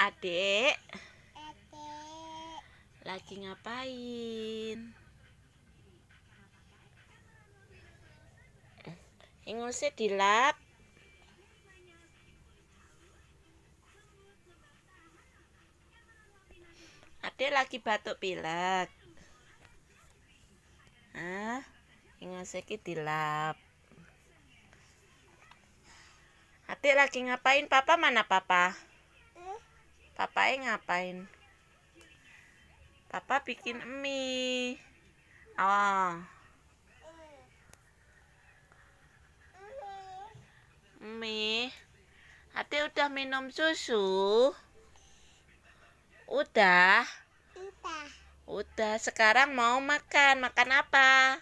Adik, lagi ngapain? Ingusnya dilap. Adik lagi batuk pilek. Ingusnya dilap. Adik lagi ngapain? Papa mana papa? Papa ngapain? Papa bikin mie. Mie. Adik udah minum susu? Udah. Udah. Sekarang mau makan. Makan apa?